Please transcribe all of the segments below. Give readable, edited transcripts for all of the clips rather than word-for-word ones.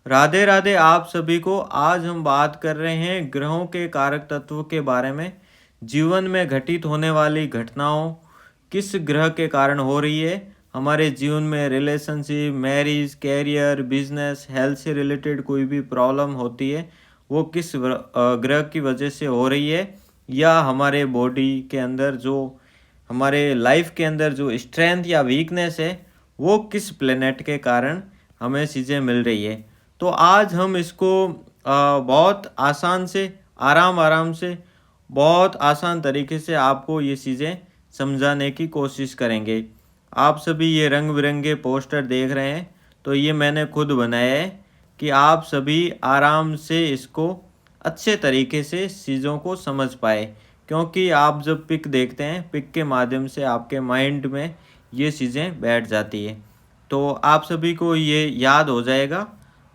राधे राधे आप सभी को। आज हम बात कर रहे हैं ग्रहों के कारक तत्व के बारे में। जीवन में घटित होने वाली घटनाओं किस ग्रह के कारण हो रही है, हमारे जीवन में relationship, marriage, career, business, health से रिलेटेड कोई भी प्रॉब्लम होती है वो किस ग्रह की वजह से हो रही है, या हमारे बॉडी के अंदर जो हमारे लाइफ के अंदर जो स्ट्रेंथ या वीकनेस है वो किस प्लेनेट के कारण हमें चीज़ें मिल रही है। तो आज हम इसको बहुत आसान से, आराम आराम से, बहुत आसान तरीके से आपको ये चीज़ें समझाने की कोशिश करेंगे। आप सभी ये रंग बिरंगे पोस्टर देख रहे हैं तो ये मैंने खुद बनाया है कि आप सभी आराम से इसको अच्छे तरीके से चीज़ों को समझ पाए, क्योंकि आप जब पिक देखते हैं, पिक के माध्यम से आपके माइंड में ये चीज़ें बैठ जाती है। तो आप सभी को ये याद हो जाएगा,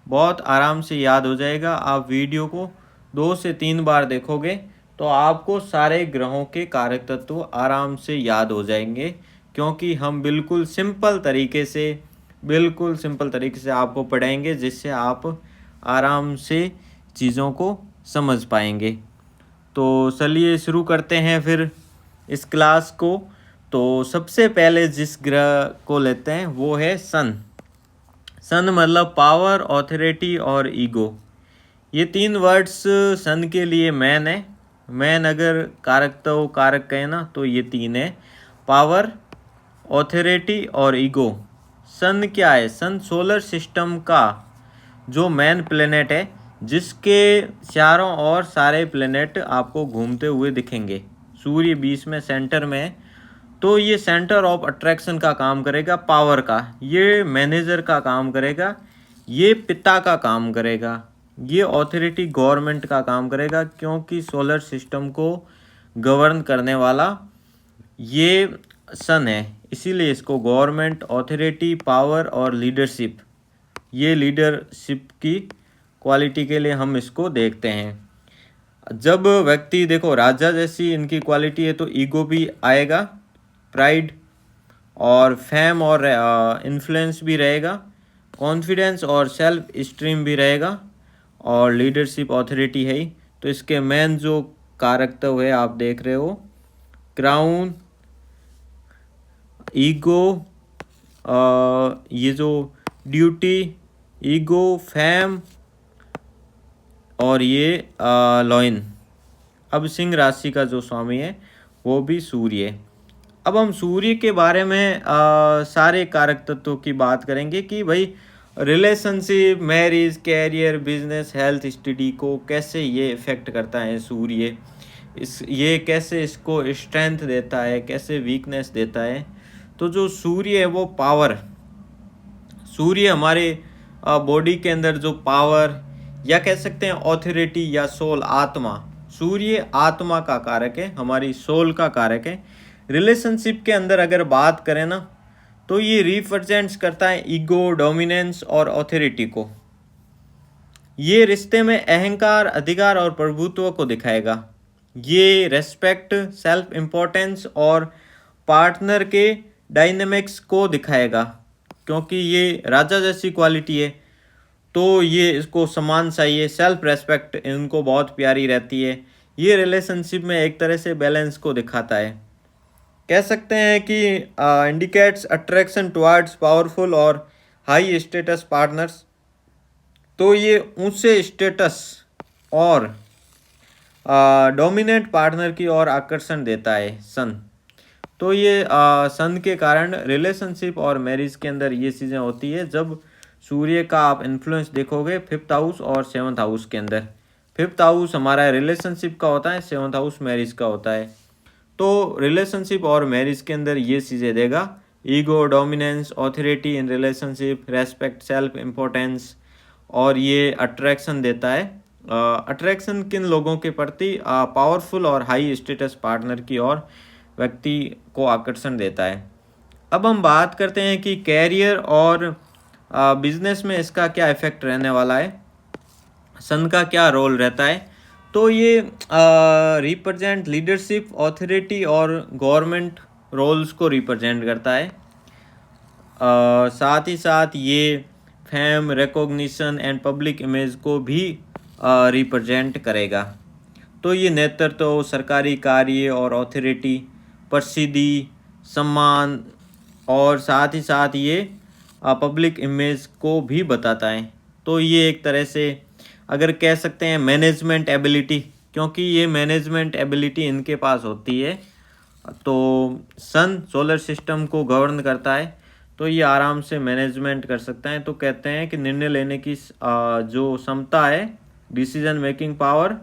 बहुत आराम से याद हो जाएगा। आप वीडियो को 2 से 3 बार देखोगे तो आपको सारे ग्रहों के कारक तत्व आराम से याद हो जाएंगे, क्योंकि हम बिल्कुल सिंपल तरीके से आपको पढ़ाएंगे, जिससे आप आराम से चीज़ों को समझ पाएंगे। तो चलिए शुरू करते हैं फिर इस क्लास को। तो सबसे पहले जिस ग्रह को लेते हैं वो है सन। सन मतलब पावर, ऑथोरिटी और ईगो। ये 3 वर्ड्स सन के लिए मैन है। मैन अगर कारक तो कारक कहे ना तो ये 3 है, पावर, ऑथोरिटी और ईगो। सन क्या है? सन सोलर सिस्टम का जो मैन प्लेनेट है, जिसके चारों ओर सारे प्लेनेट आपको घूमते हुए दिखेंगे। सूर्य बीच में सेंटर में है, तो ये सेंटर ऑफ अट्रैक्शन का काम करेगा, पावर का। ये मैनेजर का काम करेगा, ये पिता का काम करेगा, ये ऑथोरिटी गवर्नमेंट का काम करेगा, क्योंकि सोलर सिस्टम को गवर्न करने वाला ये सन है। इसीलिए इसको गवर्नमेंट, ऑथोरिटी, पावर और लीडरशिप, ये लीडरशिप की क्वालिटी के लिए हम इसको देखते हैं। जब व्यक्ति, देखो राजा जैसी इनकी क्वालिटी है तो ईगो भी आएगा, प्राइड और फेम और इन्फ्लुएंस भी रहेगा, कॉन्फिडेंस और सेल्फ स्टीम भी रहेगा, और लीडरशिप ऑथोरिटी है ही। तो इसके मेन जो कारक तो है आप देख रहे हो, क्राउन, ईगो, ये जो ड्यूटी, ईगो, फेम और ये लॉइन। अब सिंह राशि का जो स्वामी है वो भी सूर्य है। अब हम सूर्य के बारे में सारे कारक तत्वों की बात करेंगे कि भाई relationship, marriage, career, business, health, study को कैसे ये इफ़ेक्ट करता है सूर्य। ये कैसे इसको स्ट्रेंथ देता है, कैसे वीकनेस देता है। तो जो सूर्य है वो पावर, सूर्य हमारे बॉडी के अंदर जो पावर, या कह सकते हैं ऑथोरिटी या सोल, आत्मा। सूर्य आत्मा का कारक है, हमारी सोल का कारक है। रिलेशनशिप के अंदर अगर बात करें ना तो ये रिप्रेजेंट्स करता है ईगो, डोमिनेंस और ऑथोरिटी को। ये रिश्ते में अहंकार, अधिकार और प्रभुत्व को दिखाएगा। ये रेस्पेक्ट, सेल्फ इम्पोर्टेंस और पार्टनर के डायनेमिक्स को दिखाएगा, क्योंकि ये राजा जैसी क्वालिटी है तो ये इसको सम्मान चाहिए, सेल्फ रेस्पेक्ट इनको बहुत प्यारी रहती है। ये रिलेशनशिप में एक तरह से बैलेंस को दिखाता है। कह सकते हैं कि इंडिकेट्स अट्रैक्शन टुवर्ड्स पावरफुल और हाई स्टेटस पार्टनर्स। तो ये ऊंचे स्टेटस और डोमिनेंट पार्टनर की ओर आकर्षण देता है सन। तो ये सन के कारण रिलेशनशिप और मैरिज के अंदर ये चीज़ें होती है। जब सूर्य का आप इन्फ्लुएंस देखोगे 5th हाउस और 7th हाउस के अंदर, 5th हाउस हमारा रिलेशनशिप का होता है, 7th हाउस मैरिज का होता है। तो रिलेशनशिप और मैरिज के अंदर ये चीज़ें देगा, ego, dominance, authority in relationship, respect, self importance, और ये अट्रैक्शन देता है। अट्रैक्शन किन लोगों के प्रति? पावरफुल और हाई स्टेटस पार्टनर की ओर व्यक्ति को आकर्षण देता है। अब हम बात करते हैं कि कैरियर और बिजनेस में इसका क्या इफेक्ट रहने वाला है, सन का क्या रोल रहता है। तो ये रिप्रेजेंट लीडरशिप, ऑथोरिटी और गवर्नमेंट रोल्स को रिप्रेजेंट करता है। साथ ही साथ ये fame, recognition and public image को भी रिप्रेजेंट करेगा। तो ये नेतृत्व, सरकारी कार्य और अथॉरिटी, प्रसिद्धि, सम्मान और साथ ही साथ ये पब्लिक इमेज को भी बताता है। तो ये एक तरह से अगर कह सकते हैं मैनेजमेंट एबिलिटी, क्योंकि ये मैनेजमेंट एबिलिटी इनके पास होती है। तो सन सोलर सिस्टम को गवर्न करता है, तो ये आराम से मैनेजमेंट कर सकता है। तो कहते हैं कि निर्णय लेने की जो क्षमता है, डिसीजन मेकिंग पावर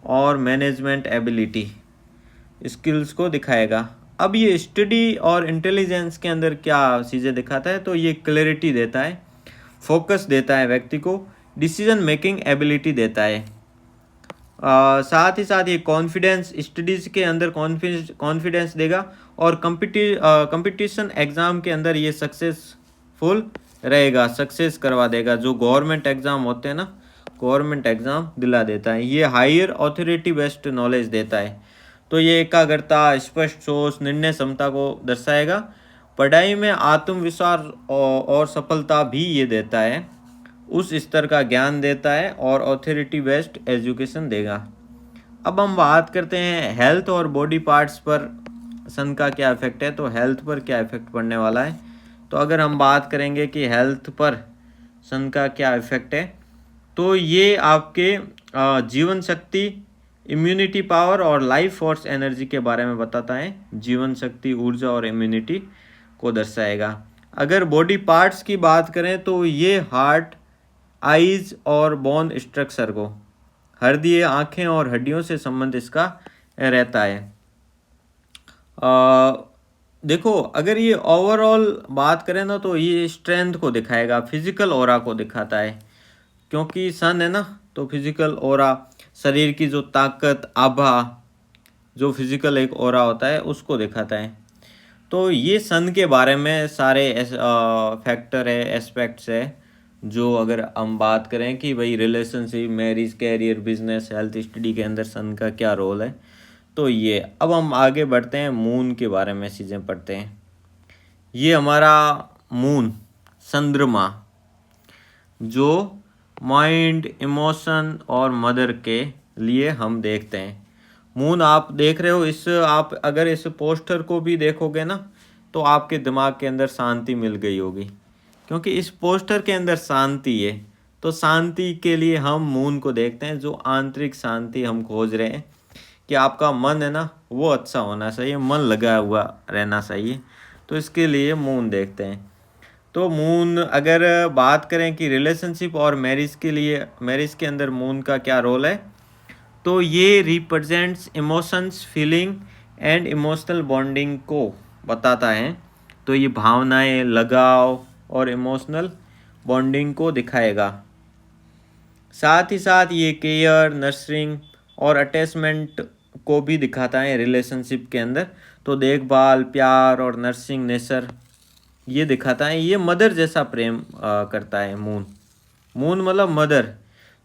और मैनेजमेंट एबिलिटी स्किल्स को दिखाएगा। अब ये स्टडी और इंटेलिजेंस के अंदर क्या चीज़ें दिखाता है, तो ये क्लैरिटी देता है, फोकस देता है व्यक्ति को, डिसीजन मेकिंग एबिलिटी देता है। साथ ही साथ ये कॉन्फिडेंस, स्टडीज़ के अंदर कॉन्फिडेंस देगा और कंपटीशन एग्ज़ाम के अंदर ये सक्सेसफुल रहेगा, सक्सेस करवा देगा। जो गवर्नमेंट एग्ज़ाम होते हैं ना, गवर्नमेंट एग्ज़ाम दिला देता है। ये हायर ऑथोरिटी बेस्ड नॉलेज देता है। तो ये एकाग्रता, स्पष्ट सोच, निर्णय क्षमता को दर्शाएगा। पढ़ाई में आत्मविश्वास और सफलता भी ये देता है, उस स्तर का ज्ञान देता है और ऑथोरिटी बेस्ड एजुकेशन देगा। अब हम बात करते हैं हेल्थ और बॉडी पार्ट्स पर सन का क्या इफेक्ट है। तो हेल्थ पर क्या इफेक्ट पड़ने वाला है, तो अगर हम बात करेंगे कि हेल्थ पर सन का क्या इफेक्ट है, तो ये आपके जीवन शक्ति, इम्यूनिटी पावर और लाइफ फोर्स एनर्जी के बारे में बताता है। जीवन शक्ति, ऊर्जा और इम्यूनिटी को दर्शाएगा। अगर बॉडी पार्ट्स की बात करें तो ये हार्ट, आईज और बोन स्ट्रक्चर को, हृदय, आँखें और हड्डियों से संबंध इसका रहता है। देखो, अगर ये ओवरऑल बात करें ना, तो ये स्ट्रेंथ को दिखाएगा, फिजिकल ऑरा को दिखाता है, क्योंकि सन है ना, तो फिजिकल ऑरा, शरीर की जो ताकत, आभा, जो फिजिकल एक ऑरा होता है उसको दिखाता है। तो ये सन के बारे में सारे फैक्टर है, एस्पेक्ट्स है, जो अगर हम बात करें कि भाई relationship, marriage, career, business, health, study के अंदर सन का क्या रोल है। तो ये अब हम आगे बढ़ते हैं, मून के बारे में चीज़ें पढ़ते हैं। ये हमारा मून, चंद्रमा, जो माइंड, इमोशन और मदर के लिए हम देखते हैं। मून आप देख रहे हो, इस आप अगर इस पोस्टर को भी देखोगे ना, तो आपके दिमाग के अंदर शांति मिल गई होगी, क्योंकि इस पोस्टर के अंदर शांति है। तो शांति के लिए हम मून को देखते हैं, जो आंतरिक शांति हम खोज रहे हैं, कि आपका मन है ना, वो अच्छा होना चाहिए, मन लगा हुआ रहना चाहिए। तो इसके लिए मून देखते हैं। तो मून अगर बात करें कि रिलेशनशिप और मैरिज के लिए, मैरिज के अंदर मून का क्या रोल है, तो ये represents emotions, feeling and emotional bonding को बताता है। तो ये भावनाएं, लगाव और इमोशनल बॉन्डिंग को दिखाएगा। साथ ही साथ ये केयर, नर्सरिंग और अटैचमेंट को भी दिखाता है रिलेशनशिप के अंदर। तो देखभाल, प्यार और नर्सिंग नेचर ये दिखाता है। ये मदर जैसा प्रेम करता है मून, मून मतलब मदर।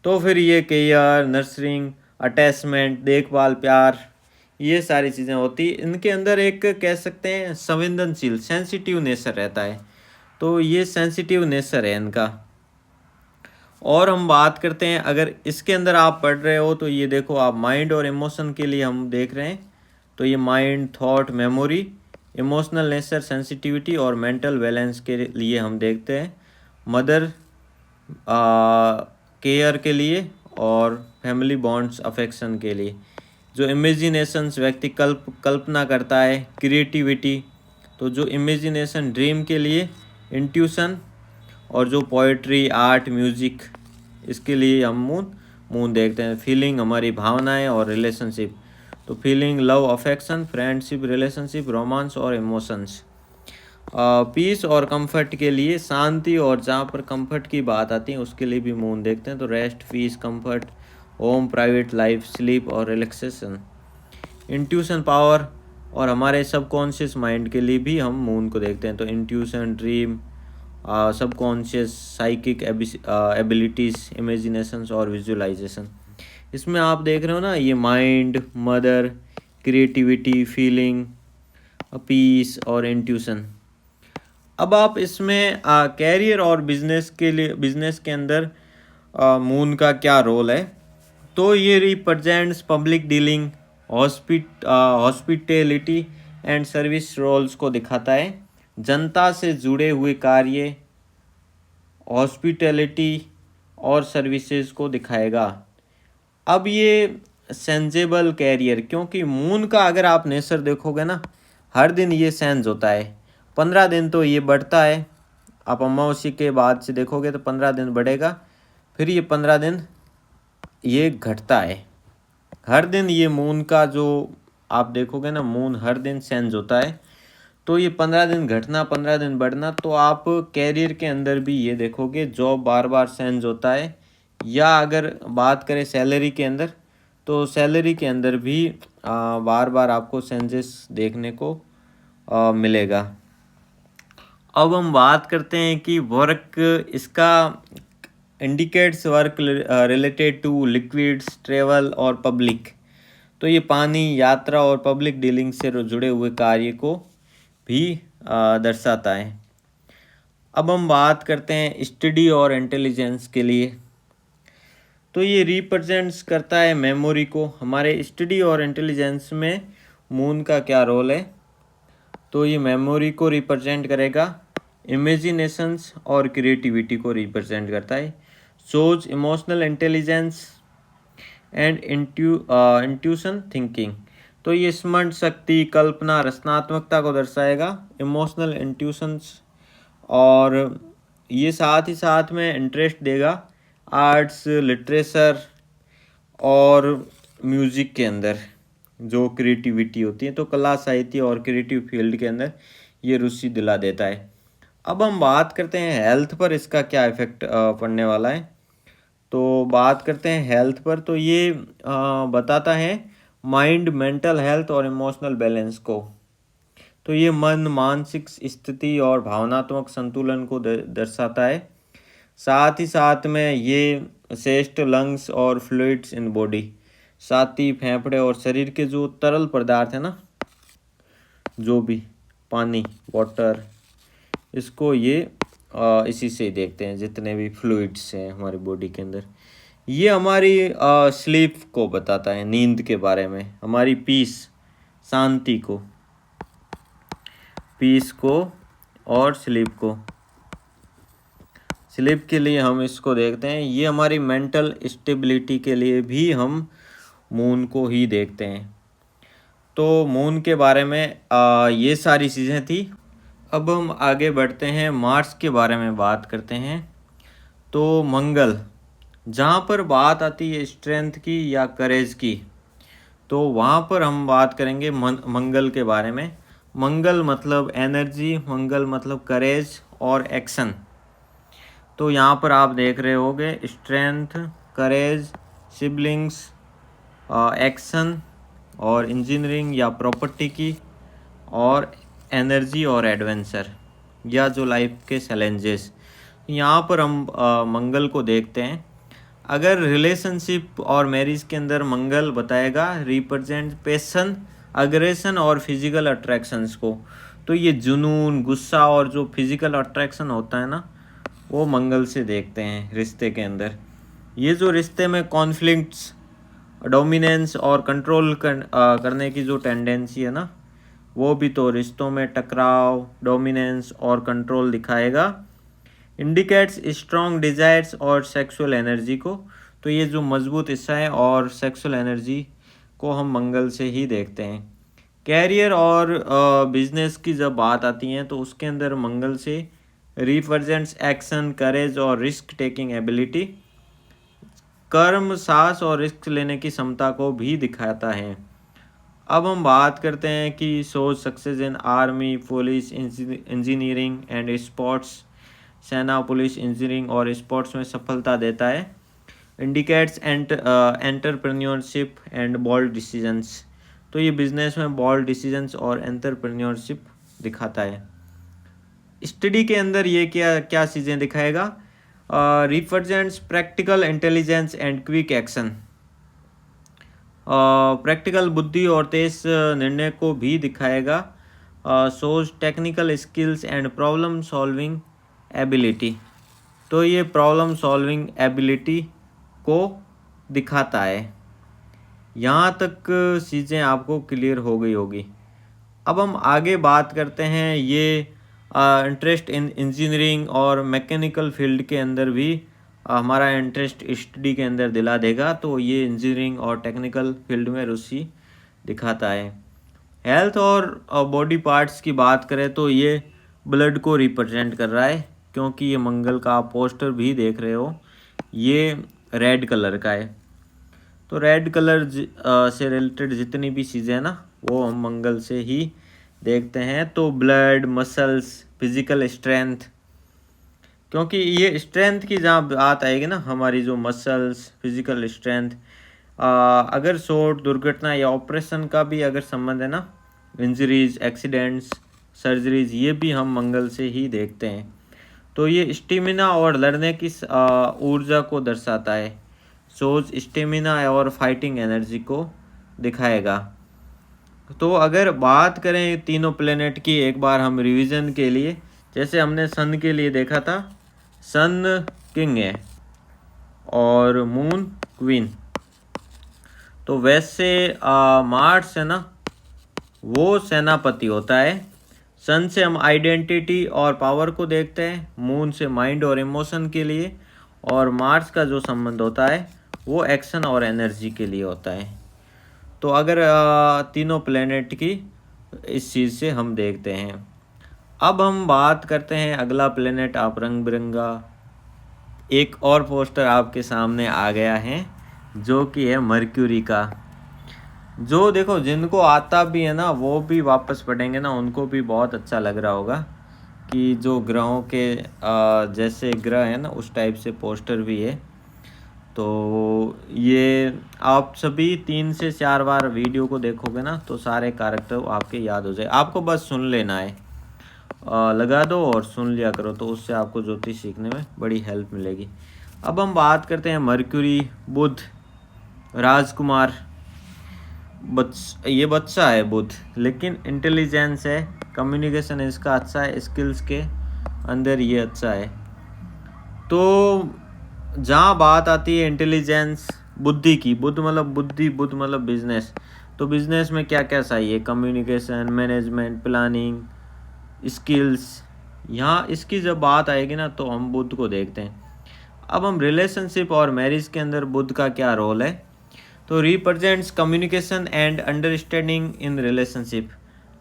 तो फिर ये केयर, नर्सरिंग, अटैचमेंट, देखभाल, प्यार, ये सारी चीज़ें होती, इनके अंदर एक कह सकते हैं संवेदनशील, सेंसिटिव नेचर रहता है। तो ये सेंसिटिव नेचर है इनका। और हम बात करते हैं, अगर इसके अंदर आप पढ़ रहे हो, तो ये देखो आप माइंड और इमोशन के लिए हम देख रहे हैं। तो ये mind, thought, memory, emotional nature, sensitivity और मेंटल बैलेंस के लिए हम देखते हैं। मदर केयर के लिए और फैमिली बॉन्ड्स, अफेक्शन के लिए। जो इमेजिनेशंस, व्यक्ति कल्पना करता है, क्रिएटिविटी, तो जो इमेजिनेशन, ड्रीम के लिए, इंट्यूशन, और जो पोइट्री, आर्ट, म्यूजिक, इसके लिए हम मून देखते हैं। फीलिंग, हमारी भावनाएं और रिलेशनशिप, तो feeling, love, affection, friendship, relationship, romance और इमोशंस। पीस और कंफर्ट के लिए, शांति, और जहाँ पर कंफर्ट की बात आती है उसके लिए भी मून देखते हैं। तो rest, peace, comfort, home, private life, sleep और रिलैक्सेशन। इंट्यूशन, पावर और हमारे सबकॉन्शियस माइंड के लिए भी हम मून को देखते हैं। तो intuition, dream, subconscious, psychic abilities, imaginations और विजुअलाइजेशन। इसमें आप देख रहे हो ना, ये mind, mother, creativity, feeling, peace और इंट्यूशन। अब आप इसमें कैरियर और बिजनेस के लिए, बिजनेस के अंदर मून का क्या रोल है, तो ये represents public dealing, hospitality and service roles को दिखाता है। जनता से जुड़े हुए कार्य, हॉस्पिटैलिटी और सर्विसेज को दिखाएगा। अब ये सेंजेबल कैरियर, क्योंकि मून का अगर आप नेचर देखोगे ना, हर दिन ये सेंस होता है। 15 दिन तो ये बढ़ता है, आप अमावस्या के बाद से देखोगे तो 15 दिन बढ़ेगा, फिर ये 15 दिन ये घटता है। हर दिन ये मून का जो आप देखोगे ना, मून हर दिन चेंज होता है। तो ये 15 दिन घटना, 15 दिन बढ़ना, तो आप कैरियर के अंदर भी ये देखोगे जॉब बार बार चेंज होता है। या अगर बात करें सैलरी के अंदर, तो सैलरी के अंदर भी बार बार आपको चेंजेस देखने को मिलेगा। अब हम बात करते हैं कि वर्क, इसका indicates work related two liquids, travel और पब्लिक। तो ये पानी, यात्रा और पब्लिक डीलिंग से जुड़े हुए कार्य को भी दर्शाता है। अब हम बात करते हैं स्टडी और इंटेलिजेंस के लिए। तो ये रिप्रेजेंट्स करता है मेमोरी को। हमारे स्टडी और इंटेलिजेंस में मून का क्या रोल है, तो ये मेमोरी को रिप्रेजेंट करेगा। इमेजिनेशंस और क्रिएटिविटी को रिप्रेजेंट करता है। Shows emotional intelligence and intuition thinking. तो ये स्मरण शक्ति, कल्पना, रचनात्मकता को दर्शाएगा। इमोशनल इंट्यूशंस, और ये साथ ही साथ में इंटरेस्ट देगा आर्ट्स, लिटरेचर और म्यूज़िक के अंदर जो क्रिएटिविटी होती है। तो कला, साहित्य और क्रिएटिव फील्ड के अंदर ये रुचि दिला देता है। अब हम बात करते हैं हेल्थ पर इसका क्या इफेक्ट पड़ने वाला है। तो बात करते हैं हेल्थ पर, तो ये बताता है माइंड, मेंटल हेल्थ और इमोशनल बैलेंस को। तो ये मन, मानसिक स्थिति और भावनात्मक संतुलन को दर्शाता है। साथ ही साथ में ये चेस्ट, लंग्स और फ्लूइड्स इन बॉडी, छाती, फेफड़े और शरीर के जो तरल पदार्थ है ना, जो भी पानी, वाटर, इसको ये इसी से देखते हैं। जितने भी फ्लूइड्स हैं हमारी बॉडी के अंदर, ये हमारी स्लीप को बताता है, नींद के बारे में, हमारी पीस, शांति को, पीस को और स्लीप को। स्लीप के लिए हम इसको देखते हैं। ये हमारी मेंटल स्टेबिलिटी के लिए भी हम मून को ही देखते हैं। तो मून के बारे में ये सारी चीज़ें थी। अब हम आगे बढ़ते हैं, मार्स के बारे में बात करते हैं। तो मंगल, जहाँ पर बात आती है स्ट्रेंथ की या करेज की, तो वहाँ पर हम बात करेंगे मंगल के बारे में। मंगल मतलब एनर्जी, मंगल मतलब करेज और एक्शन। तो यहाँ पर आप देख रहे होगे स्ट्रेंथ, करेज, सिबलिंग्स, एक्शन और इंजीनियरिंग या प्रॉपर्टी की, और एनर्जी और एडवेंचर या जो लाइफ के चैलेंजेस। यहाँ पर हम मंगल को देखते हैं। अगर रिलेशनशिप और मैरिज के अंदर मंगल बताएगा रिप्रेजेंट पैशन, अग्रेशन और फिजिकल अट्रैक्शंस को। तो ये जुनून, गुस्सा और जो फिजिकल अट्रैक्शन होता है ना, वो मंगल से देखते हैं रिश्ते के अंदर। ये जो रिश्ते में कॉन्फ्लिक्ट्स, डोमिनेंस और कंट्रोल करने की जो टेंडेंसी है ना, वो भी तो रिश्तों में टकराव, डोमिनेंस और कंट्रोल दिखाएगा। इंडिकेट्स स्ट्रॉन्ग डिजायर्स और सेक्सुअल एनर्जी को। तो ये जो मजबूत हिस्सा है और सेक्सुअल एनर्जी को हम मंगल से ही देखते हैं। कैरियर और बिजनेस की जब बात आती है, तो उसके अंदर मंगल से रिप्रेजेंट्स एक्शन, करेज और रिस्क टेकिंग एबिलिटी। कर्म, साहस और रिस्क लेने की क्षमता को भी दिखाता है। अब हम बात करते हैं कि shows success in army, police, engineering and sports. सेना, पुलिस, इंजीनियरिंग और स्पोर्ट्स में सफलता देता है। Indicates entrepreneurship and bold decisions. तो ये बिजनेस में बोल्ड डिसीजंस और एंटरप्रेन्योरशिप दिखाता है। स्टडी के अंदर ये क्या क्या चीज़ें दिखाएगा, represents practical intelligence and quick action. Practical बुद्धि और तेज निर्णय को भी दिखाएगा। Shows technical skills and problem solving ability. तो ये प्रॉब्लम सॉल्विंग एबिलिटी को दिखाता है। यहाँ तक चीज़ें आपको क्लियर हो गई होगी। अब हम आगे बात करते हैं, ये इंटरेस्ट इन इंजीनियरिंग और मैकेनिकल फील्ड के अंदर भी हमारा इंटरेस्ट स्टडी के अंदर दिला देगा। तो ये इंजीनियरिंग और टेक्निकल फील्ड में रुचि दिखाता है। हेल्थ और बॉडी पार्ट्स की बात करें तो ये ब्लड को रिप्रेजेंट कर रहा है, क्योंकि ये मंगल का आप पोस्टर भी देख रहे हो, ये रेड कलर का है। तो रेड कलर से रिलेटेड जितनी भी चीज़ें हैं ना, वो हम मंगल से ही देखते हैं। तो ब्लड, मसल्स, फिजिकल स्ट्रेंथ, क्योंकि ये स्ट्रेंथ की जहाँ बात आएगी ना, हमारी जो मसल्स, फिजिकल स्ट्रेंथ, अगर चोट, दुर्घटना या ऑपरेशन का भी अगर संबंध है ना, इंजरीज, एक्सीडेंट्स, सर्जरीज, ये भी हम मंगल से ही देखते हैं। तो ये स्टेमिना और लड़ने की ऊर्जा को दर्शाता है। शोज स्टेमिना और फाइटिंग एनर्जी को दिखाएगा। तो अगर बात करें तीनों प्लेनेट की एक बार हम रिवीजन के लिए, जैसे हमने सन के लिए देखा था, सन किंग है और मून क्वीन। तो वैसे मार्स है ना, वो सेनापति होता है। सन से हम आइडेंटिटी और पावर को देखते हैं, मून से माइंड और इमोशन के लिए, और मार्स का जो संबंध होता है वो एक्शन और एनर्जी के लिए होता है। तो अगर तीनों प्लेनेट की इस चीज़ से हम देखते हैं। अब हम बात करते हैं अगला प्लेनेट। आप रंग बिरंगा एक और पोस्टर आपके सामने आ गया है, जो कि है मर्क्यूरी का। जो देखो, जिनको आता भी है ना, वो भी वापस पढ़ेंगे ना, उनको भी बहुत अच्छा लग रहा होगा कि जो ग्रहों के जैसे ग्रह है ना, उस टाइप से पोस्टर भी है। तो ये आप सभी 3 से 4 बार वीडियो को देखोगे ना, तो सारे कैरेक्टर आपके याद हो जाए। आपको बस सुन लेना है, लगा दो और सुन लिया करो, तो उससे आपको ज्योतिष सीखने में बड़ी हेल्प मिलेगी। अब हम बात करते हैं मर्क्यूरी, बुध, राजकुमार, ये बच्चा है बुध, लेकिन इंटेलिजेंस है, कम्युनिकेशन इसका अच्छा है, स्किल्स के अंदर ये अच्छा है। तो जहाँ बात आती है इंटेलिजेंस, बुद्धि की, बुद्ध मतलब बुद्धि, बुद्ध मतलब बिजनेस। तो बिजनेस में क्या क्या चाहिए, कम्युनिकेशन, मैनेजमेंट, प्लानिंग, स्किल्स। यहाँ इसकी जब बात आएगी ना, तो हम बुद्ध को देखते हैं। अब हम रिलेशनशिप और मैरिज के अंदर बुद्ध का क्या रोल है, तो represents communication and understanding in relationship.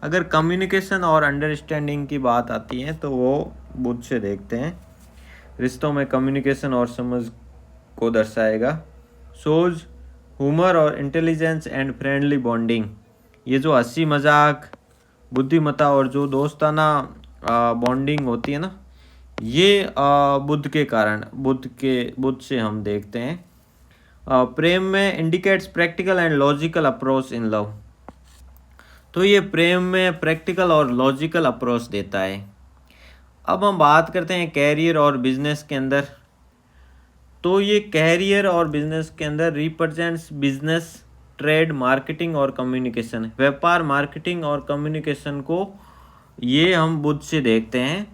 अगर कम्युनिकेशन और अंडरस्टैंडिंग की बात आती है तो वो बुद्ध से देखते हैं। रिश्तों में कम्युनिकेशन और समझ को दर्शाएगा। सोच, ह्यूमर और इंटेलिजेंस एंड फ्रेंडली बॉन्डिंग, ये जो हंसी मजाक, बुद्धिमत्ता और जो दोस्ताना बॉन्डिंग होती है ना, ये बुद्ध के कारण, बुद्ध से हम देखते हैं। प्रेम में indicates practical and logical approach in love. तो ये प्रेम में प्रैक्टिकल और लॉजिकल अप्रोच देता है। अब हम बात करते हैं कैरियर और बिजनेस के अंदर। तो ये कैरियर और बिजनेस के अंदर रिप्रेजेंट्स बिजनेस, ट्रेड, मार्केटिंग और कम्युनिकेशन। व्यापार, मार्केटिंग और कम्युनिकेशन को ये हम बुद्ध से देखते हैं।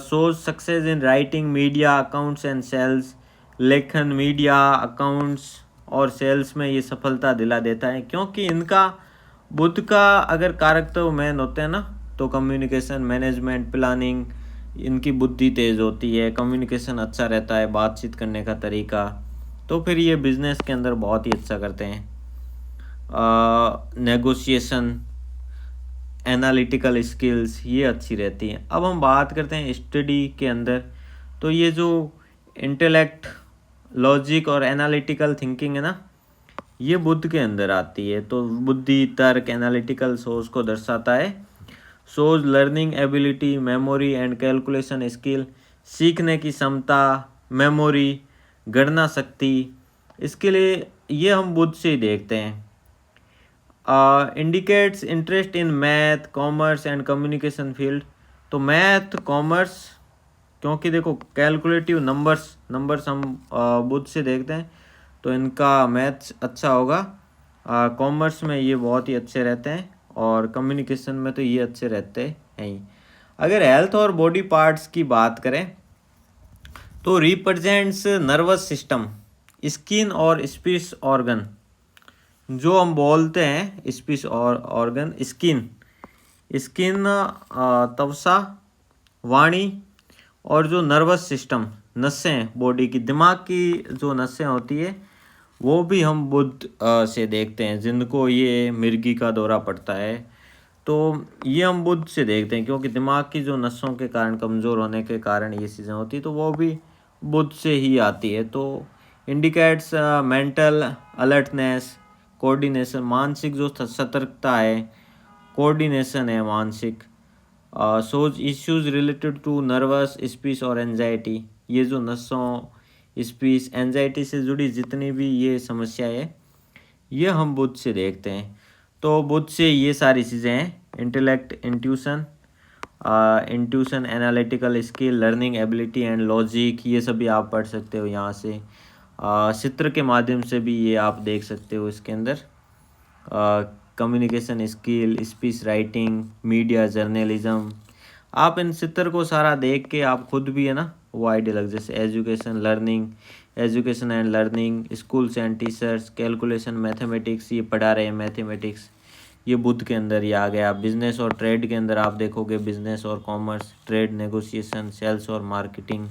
Shows success in writing, media, accounts and sales. लेखन, मीडिया, अकाउंट्स और सेल्स में ये सफलता दिला देता है, क्योंकि इनका, बुद्ध का अगर कारक तो मेन होते हैं ना, तो कम्युनिकेशन, मैनेजमेंट, प्लानिंग, इनकी बुद्धि तेज होती है, कम्युनिकेशन अच्छा रहता है, बातचीत करने का तरीका। तो फिर ये बिजनेस के अंदर बहुत ही अच्छा करते हैं। नेगोशिएशन, एनालिटिकल स्किल्स, ये अच्छी रहती हैं। अब हम बात करते हैं स्टडी के अंदर। तो ये जो इंटेलेक्ट, लॉजिक और एनालिटिकल थिंकिंग है ना, ये बुद्ध के अंदर आती है। तो बुद्धि, तर्क, एनालिटिकल सोच को दर्शाता है। सोच learning ability, memory and calculation skill, सीखने की क्षमता, मेमोरी, गणना शक्ति, इसके लिए ये हम बुद्ध से ही देखते हैं। Indicates interest in math, commerce and communication field. तो मैथ, कॉमर्स, क्योंकि देखो कैलकुलेटिव नंबर्स हम बुद्ध से देखते हैं, तो इनका मैथ्स अच्छा होगा। कॉमर्स में ये बहुत ही अच्छे रहते हैं, और कम्युनिकेशन में तो ये अच्छे रहते हैं ही। अगर हेल्थ और बॉडी पार्ट्स की बात करें तो रिप्रेजेंट्स नर्वस सिस्टम, स्किन और स्पीच ऑर्गन। जो हम बोलते हैं स्पीच और ऑर्गन, स्किन स्किन त्वचा, वाणी, और जो नर्वस सिस्टम नसें, बॉडी की दिमाग की जो नसें होती है वो भी हम बुध से देखते हैं। जिनको ये मिर्गी का दौरा पड़ता है तो ये हम बुध से देखते हैं, क्योंकि दिमाग की जो नसों के कारण कमज़ोर होने के कारण ये चीज़ें होती तो वो भी बुध से ही आती है। तो इंडिकेट्स मेंटल अलर्टनेस, कोऑर्डिनेशन, मानसिक जो सतर्कता है, कोऑर्डिनेशन है मानसिक, shows issues related to nervous, speech और एंजाइटी। ये जो नसों, स्पीच, एंजाइटी से जुड़ी जितनी भी ये समस्या है ये हम बुध से देखते हैं। तो बुध से ये सारी चीज़ें हैं, intellect, intuition, analytical skill, learning ability and logic, ये सभी आप पढ़ सकते हो यहाँ से। चित्र के माध्यम से भी ये आप देख सकते हो इसके अंदर। Communication skill, speech writing, media, journalism, आप इन चित्र को सारा देख के आप खुद भी है ना वो आइडिया लग, जैसे education and learning, schools and teachers, calculation, mathematics, ये पढ़ा रहे हैं मैथमेटिक्स, ये बुध के अंदर ये आ गया। बिजनेस और ट्रेड के अंदर आप देखोगे बिजनेस और कॉमर्स, ट्रेड, नेगोशिएशन, सेल्स और मार्केटिंग,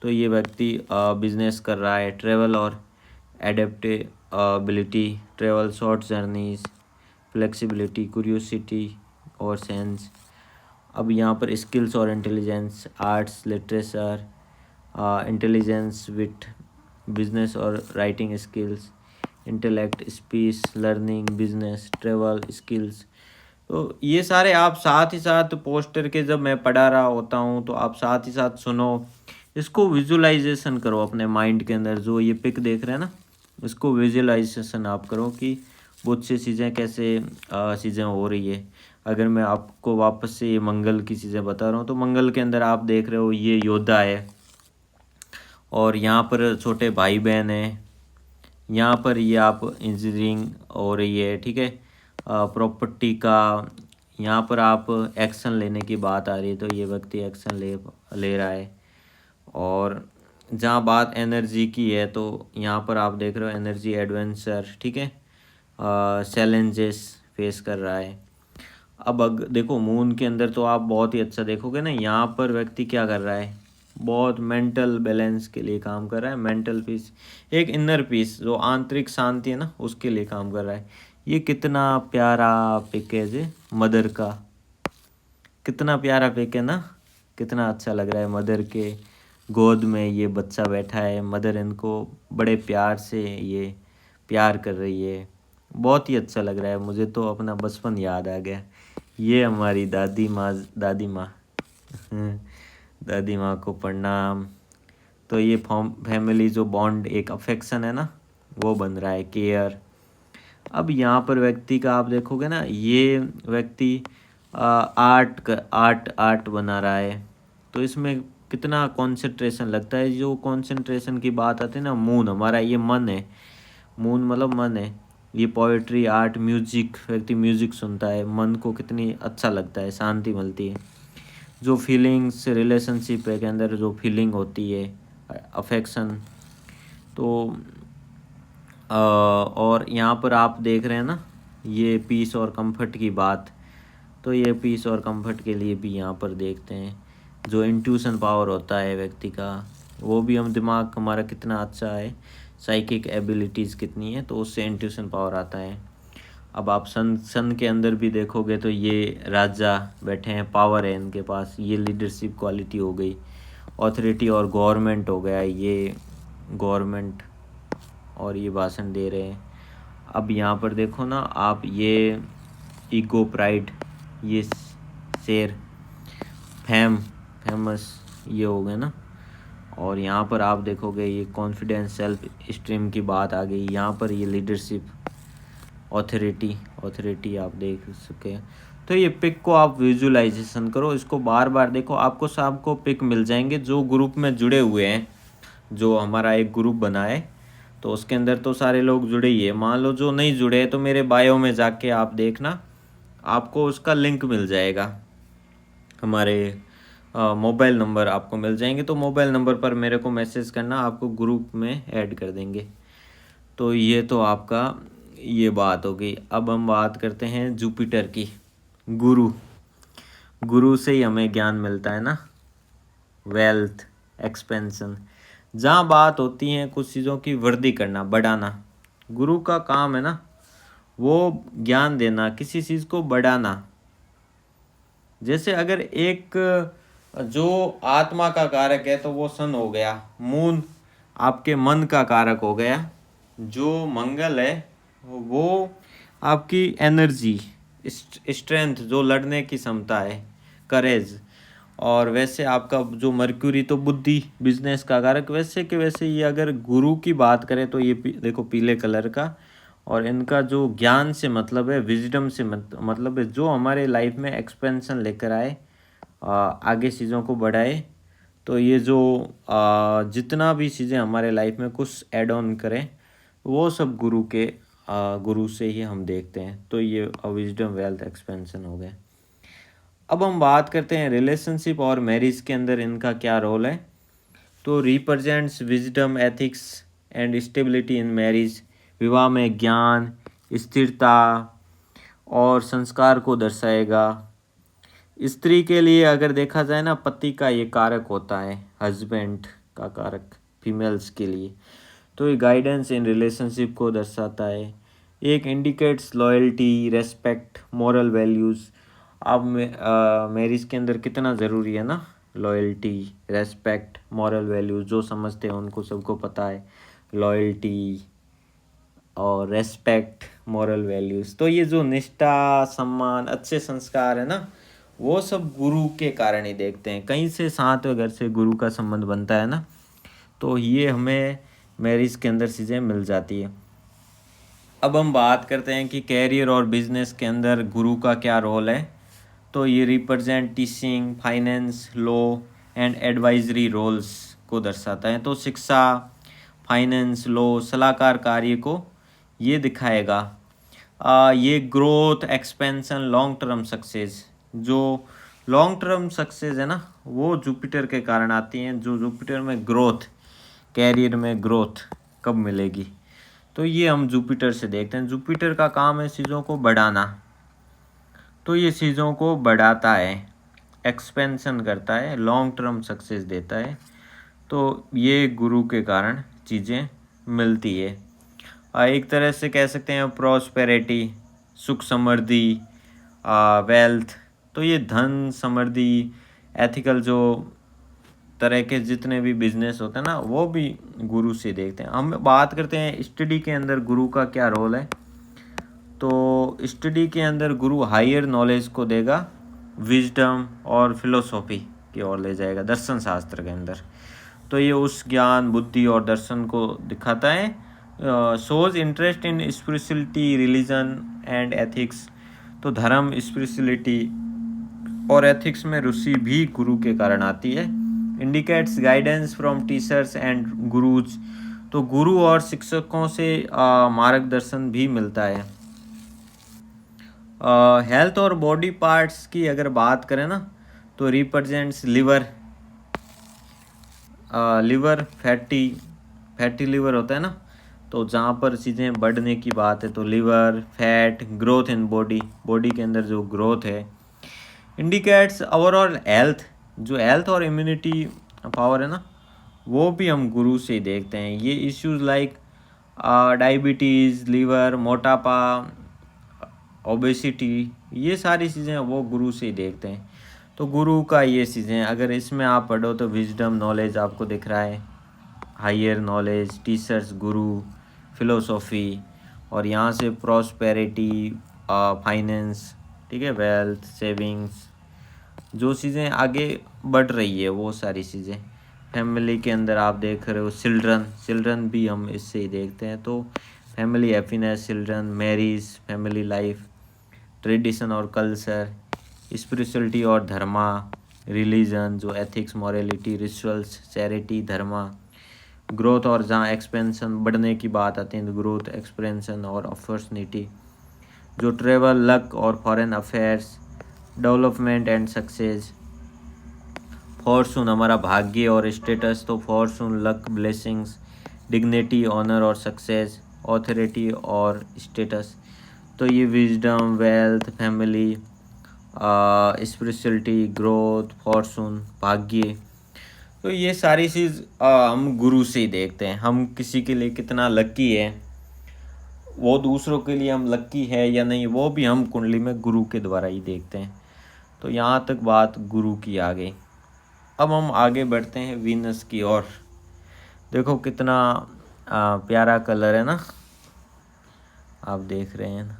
तो ये व्यक्ति बिजनेस कर रहा है। ट्रेवल और adaptability, travel, short journeys, flexibility, curiosity और सेंस। अब यहाँ पर स्किल्स और इंटेलिजेंस, आर्ट्स, लिटरेचर, इंटेलिजेंस, विट, बिजनेस और writing skills, intellect, speech, learning, business, travel, skills. तो ये सारे आप साथ ही साथ पोस्टर के जब मैं पढ़ा रहा होता हूँ तो आप साथ ही साथ सुनो, इसको विजुअलाइजेशन करो अपने माइंड के अंदर। जो ये पिक देख रहे हैं ना, इसको विजुअलाइजेशन आप करो कि बहुत सी चीज़ें कैसे चीज़ें हो रही है। अगर मैं आपको वापस से ये मंगल की चीज़ें बता रहा हूँ तो मंगल के अंदर आप देख रहे हो ये योद्धा है, और यहाँ पर छोटे भाई बहन हैं, यहाँ पर ये आप इंजीनियरिंग हो रही है, ठीक है, प्रॉपर्टी का, यहाँ पर आप एक्शन लेने की बात आ रही है तो ये व्यक्ति एक्शन ले रहा है। और जहाँ बात एनर्जी की है तो यहाँ पर आप देख रहे हो एनर्जी, एडवेंचर, ठीक है, चैलेंजेस फेस कर रहा है। अब देखो मून के अंदर तो आप बहुत ही अच्छा देखोगे ना, यहाँ पर व्यक्ति क्या कर रहा है, बहुत मेंटल बैलेंस के लिए काम कर रहा है, मेंटल पीस, एक इनर पीस जो आंतरिक शांति है ना उसके लिए काम कर रहा है। ये कितना प्यारा पैकेज है मदर का, कितना प्यारा पिक है ना, कितना अच्छा लग रहा है। मदर के गोद में ये बच्चा बैठा है, मदर इनको बड़े प्यार से ये प्यार कर रही है, बहुत ही अच्छा लग रहा है। मुझे तो अपना बचपन याद आ गया। ये हमारी दादी माँ दादी माँ को प्रणाम। तो ये फैमिली जो बॉन्ड, एक अफेक्शन है ना वो बन रहा है, केयर। अब यहाँ पर व्यक्ति का आप देखोगे ना, ये व्यक्ति आर्ट बना रहा है, तो इसमें कितना कंसंट्रेशन लगता है। जो कंसंट्रेशन की बात आती है ना, मून हमारा ये मन है, मून मतलब मन है। ये पोएट्री, आर्ट, म्यूजिक, व्यक्ति म्यूजिक सुनता है, मन को कितनी अच्छा लगता है, शांति मिलती है। जो फीलिंग्स, रिलेशनशिप के अंदर जो फीलिंग होती है, अफेक्शन, तो और यहाँ पर आप देख रहे हैं ना ये पीस और कंफर्ट की बात, तो ये पीस और कंफर्ट के लिए भी यहाँ पर देखते हैं। जो इंट्यूशन पावर होता है व्यक्ति का, वो भी हम दिमाग हमारा कितना अच्छा है, साइकिक एबिलिटीज़ कितनी है, तो उससे इंट्यूशन पावर आता है। अब आप सन के अंदर भी देखोगे तो ये राजा बैठे हैं, पावर है इनके पास, ये लीडरशिप क्वालिटी हो गई। ऑथोरिटी और गवर्नमेंट हो गया, ये गवर्नमेंट, और ये भाषण दे रहे हैं। अब यहाँ पर देखो ना आप, ये ईगो, प्राइड, ये शेर, फेमस, ये हो गए ना। और यहाँ पर आप देखोगे ये कॉन्फिडेंस, सेल्फ स्टीम की बात आ गई। यहाँ पर ये लीडरशिप, ऑथोरिटी आप देख सके। तो ये पिक को आप विजुअलाइजेशन करो, इसको बार बार देखो, आपको शाम को पिक मिल जाएंगे जो ग्रुप में जुड़े हुए हैं। जो हमारा एक ग्रुप बना है तो उसके अंदर तो सारे लोग जुड़े ही है। मान लो जो नहीं जुड़े हैं तो मेरे बायो में जाके आप देखना, आपको उसका लिंक मिल जाएगा, हमारे मोबाइल नंबर आपको मिल जाएंगे। तो मोबाइल नंबर पर मेरे को मैसेज करना, आपको ग्रुप में ऐड कर देंगे। तो ये तो आपका ये बात हो गई। अब हम बात करते हैं जुपिटर की। गुरु, गुरु से ही हमें ज्ञान मिलता है ना, वेल्थ, एक्सपेंशन। जहाँ बात होती है कुछ चीज़ों की वृद्धि करना, बढ़ाना, गुरु का काम है ना वो ज्ञान देना, किसी चीज़ को बढ़ाना। जैसे अगर एक जो आत्मा का कारक है तो वो सन हो गया, मून आपके मन का कारक हो गया, जो मंगल है वो आपकी एनर्जी, स्ट्रेंथ, जो लड़ने की क्षमता है, करेज। और वैसे आपका जो मर्क्यूरी तो बुद्धि, बिजनेस का कारक। वैसे के वैसे ये अगर गुरु की बात करें तो ये देखो पीले कलर का, और इनका जो ज्ञान से मतलब है, विजडम से मतलब है, जो हमारे लाइफ में एक्सपेंशन लेकर आए, आगे चीज़ों को बढ़ाए। तो ये जो जितना भी चीज़ें हमारे लाइफ में कुछ ऐड ऑन करें, वो सब गुरु से ही हम देखते हैं। तो ये विजडम, वेल्थ, एक्सपेंशन हो गए। अब हम बात करते हैं रिलेशनशिप और मैरिज के अंदर इनका क्या रोल है। तो represents wisdom, ethics and stability in marriage. विवाह में ज्ञान, स्थिरता और संस्कार को दर्शाएगा। स्त्री के लिए अगर देखा जाए ना, पति का ये कारक होता है, हस्बैंड का कारक फीमेल्स के लिए। तो ये गाइडेंस इन रिलेशनशिप को दर्शाता है। एक indicates loyalty, respect, moral values. अब मैरिज के अंदर कितना ज़रूरी है ना, लॉयल्टी, रेस्पेक्ट, मॉरल वैल्यूज़। जो समझते हैं उनको सबको पता है, लॉयल्टी और रेस्पेक्ट, मॉरल वैल्यूज़। तो ये जो निष्ठा, सम्मान, अच्छे संस्कार है ना, वो सब गुरु के कारण ही देखते हैं। कहीं से साथ घर से गुरु का संबंध बनता है ना, तो ये हमें मैरिज के अंदर चीज़ें मिल जाती है। अब हम बात करते हैं कि कैरियर और बिजनेस के अंदर गुरु का क्या रोल है। तो ये represent teaching, finance, law and advisory roles को दर्शाता है। तो शिक्षा, फाइनेंस, लॉ, सलाहकार कार्य को ये दिखाएगा। ये growth, expansion, long term success. जो लॉन्ग टर्म सक्सेस है ना, वो जुपिटर के कारण आती हैं। जो जुपिटर में ग्रोथ, कैरियर में ग्रोथ कब मिलेगी, तो ये हम जुपिटर से देखते हैं। जुपिटर का काम है चीज़ों को बढ़ाना, तो ये चीज़ों को बढ़ाता है, एक्सपेंशन करता है, लॉन्ग टर्म सक्सेस देता है। तो ये गुरु के कारण चीज़ें मिलती है। एक तरह से कह सकते हैं प्रॉस्पेरिटी, सुख समृद्धि, वेल्थ। तो ये धन, समृद्धि, एथिकल, जो तरह के जितने भी बिजनेस होते हैं ना, वो भी गुरु से देखते हैं। हम बात करते हैं स्टडी के अंदर गुरु का क्या रोल है। तो स्टडी के अंदर गुरु हायर नॉलेज को देगा, विजडम और फिलोसॉफी की ओर ले जाएगा, दर्शन शास्त्र के अंदर। तो ये उस ज्ञान, बुद्धि और दर्शन को दिखाता है। Shows interest in spirituality, religion and ethics. तो धर्म, स्पिरिचुअलिटी और एथिक्स में रुचि भी गुरु के कारण आती है। Indicates guidance from teachers and gurus. तो गुरु और शिक्षकों से मार्गदर्शन भी मिलता है। हेल्थ और बॉडी पार्ट्स की अगर बात करें ना, तो represents liver, liver, fatty liver होता है ना, तो जहाँ पर चीज़ें बढ़ने की बात है तो liver, fat, growth in body, body के अंदर जो ग्रोथ है। इंडिकेट्स ओवरऑल हेल्थ, जो हेल्थ और इम्यूनिटी पावर है ना, वो भी हम गुरु से ही देखते हैं। ये इश्यूज लाइक डायबिटीज़, लीवर, मोटापा, ओबेसिटी, ये सारी चीज़ें वो गुरु से ही देखते हैं। तो गुरु का ये चीज़ें अगर इसमें आप पढ़ो तो विजडम, नॉलेज आपको दिख रहा है, हायर नॉलेज, टीचर्स, गुरु, फिलोसॉफी, और यहाँ से प्रॉस्पेरिटी, फाइनेंस, ठीक है, वेल्थ, सेविंग्स, जो चीज़ें आगे बढ़ रही है वो सारी चीज़ें। फैमिली के अंदर आप देख रहे हो चिल्ड्रन भी हम इससे ही देखते हैं। तो family happiness, children, marriage, family life, tradition और कल्चर, स्पिरिचुअलिटी और धर्मा, रिलीजन, जो ethics, morality, rituals, charity, dharma, growth, और जहाँ एक्सपेंशन, बढ़ने की बात आती है, ग्रोथ, एक्सपेंशन और अपॉर्चुनिटी। जो ट्रेवल, लक और foreign affairs, development and success. Fortune हमारा भाग्य और स्टेटस, तो fortune luck, blessings, dignity, honour और सक्सेस, ऑथोरिटी और स्टेटस। तो ये wisdom, wealth, family, spirituality, growth, fortune, भाग्य। तो ये सारी चीज़ हम गुरु से ही देखते हैं। हम किसी के लिए कितना लकी है, वो दूसरों के लिए हम लकी है या नहीं, वो भी हम कुंडली में गुरु के द्वारा ही देखते हैं। तो यहाँ तक बात गुरु की आ गई। अब हम आगे बढ़ते हैं वीनस की ओर। देखो कितना प्यारा कलर है ना, आप देख रहे हैं ना।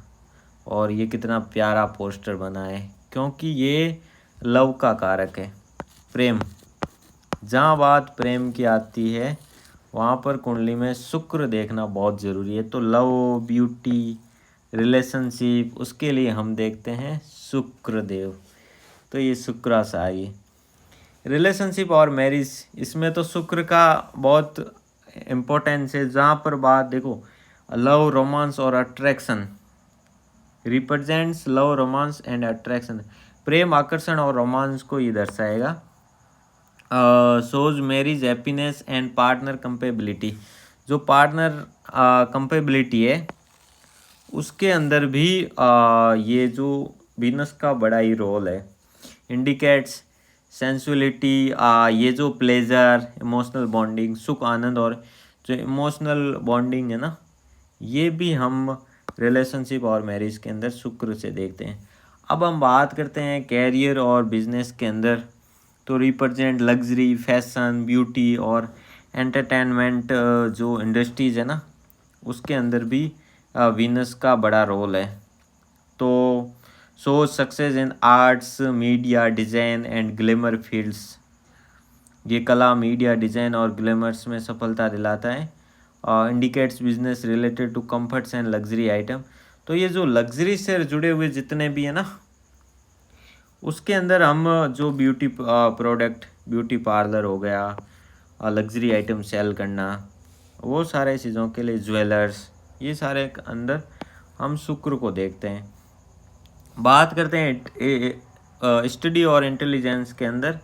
और ये कितना प्यारा पोस्टर बना है, क्योंकि ये लव का कारक है, प्रेम। जहाँ बात प्रेम की आती है वहाँ पर कुंडली में शुक्र देखना बहुत ज़रूरी है। तो लव, ब्यूटी, रिलेशनशिप, उसके लिए हम देखते हैं शुक्र देव। तो ये शुक्राचार्य। रिलेशनशिप और मैरिज, इसमें तो शुक्र का बहुत इम्पोर्टेंस है। जहाँ पर बात देखो, लव, रोमांस और attraction represents love, romance and attraction. प्रेम, आकर्षण और रोमांस को ये दर्शाएगा। Shows marriage happiness and partner compatibility. जो पार्टनर कंपेबिलिटी है उसके अंदर भी ये जो वीनस का बड़ा ही रोल है। इंडिकेट्स सेंसुअलिटी, ये जो प्लेजर, इमोशनल बॉन्डिंग, सुख, आनंद और जो इमोशनल बॉन्डिंग है ना, ये भी हम रिलेशनशिप और मैरिज के अंदर शुक्र से देखते हैं। अब हम बात करते हैं कैरियर और बिजनेस के अंदर। तो रिप्रेजेंट लग्जरी, फैशन, ब्यूटी और एंटरटेनमेंट, जो इंडस्ट्रीज़ है ना, उसके अंदर भी वीनस का बड़ा रोल है। तो show success in arts, media, design and glamour fields. ये कला, मीडिया, डिज़ाइन और ग्लैमर्स में सफलता दिलाता है। Indicates business related to comforts and luxury item. तो ये जो लग्जरी से जुड़े हुए जितने भी है ना, उसके अंदर हम जो ब्यूटी प्रोडक्ट, ब्यूटी पार्लर हो गया, लग्जरी आइटम सेल करना, वो सारे चीज़ों के लिए ज्वेलर्स, ये सारे के अंदर हम शुक्र को देखते हैं। बात करते हैं स्टडी और इंटेलिजेंस के अंदर।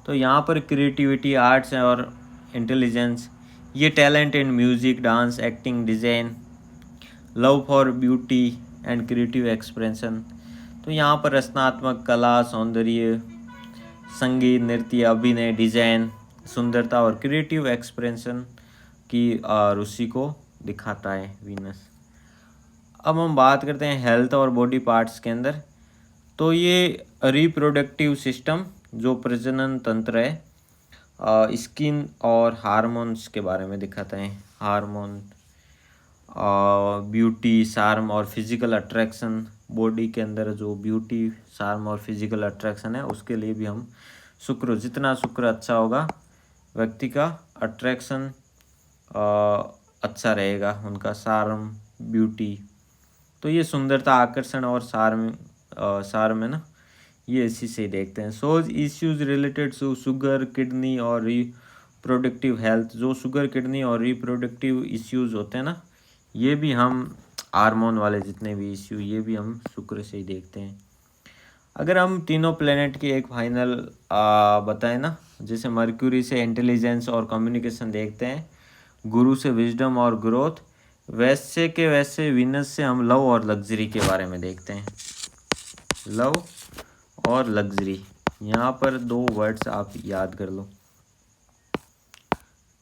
तो यहाँ पर क्रिएटिविटी, आर्ट्स और इंटेलिजेंस, ये talent in music, dance, acting, design, love for beauty and creative expression. तो यहाँ पर रचनात्मक कला, सौंदर्य, संगीत, नृत्य, अभिनय, डिज़ाइन, सुंदरता और क्रिएटिव एक्सप्रेशन की रुचि को दिखाता है वीनस। अब हम बात करते हैं हेल्थ और बॉडी पार्ट्स के अंदर। तो ये रिप्रोडक्टिव सिस्टम, जो प्रजनन तंत्र है, स्किन और हार्मोन्स के बारे में दिखाता है। हार्मोन, ब्यूटी, शार्म और फिजिकल अट्रैक्शन। बॉडी के अंदर जो ब्यूटी, शार्म और फिजिकल अट्रैक्शन है, उसके लिए भी हम शुक्र, जितना शुक्र अच्छा होगा व्यक्ति का अट्रैक्शन अच्छा रहेगा, उनका शार्म, ब्यूटी। तो ये सुंदरता, आकर्षण और शार्म है ना, ये इसी से देखते हैं। Shows issues related to sugar, kidney और रिप्रोडक्टिव हेल्थ। जो शुगर, किडनी और रिप्रोडक्टिव इश्यूज होते हैं ना, ये भी हम हार्मोन वाले जितने भी इश्यू, ये भी हम शुक्र से ही देखते हैं। अगर हम तीनों प्लेनेट की एक फाइनल बताएं ना, जैसे मर्क्यूरी से इंटेलिजेंस और कम्युनिकेशन देखते हैं, गुरु से विजडम और ग्रोथ, वैसे के वैसे वीनस से हम लव और लग्जरी के बारे में देखते हैं। लव और लग्जरी, यहाँ पर दो वर्ड्स आप याद कर लो।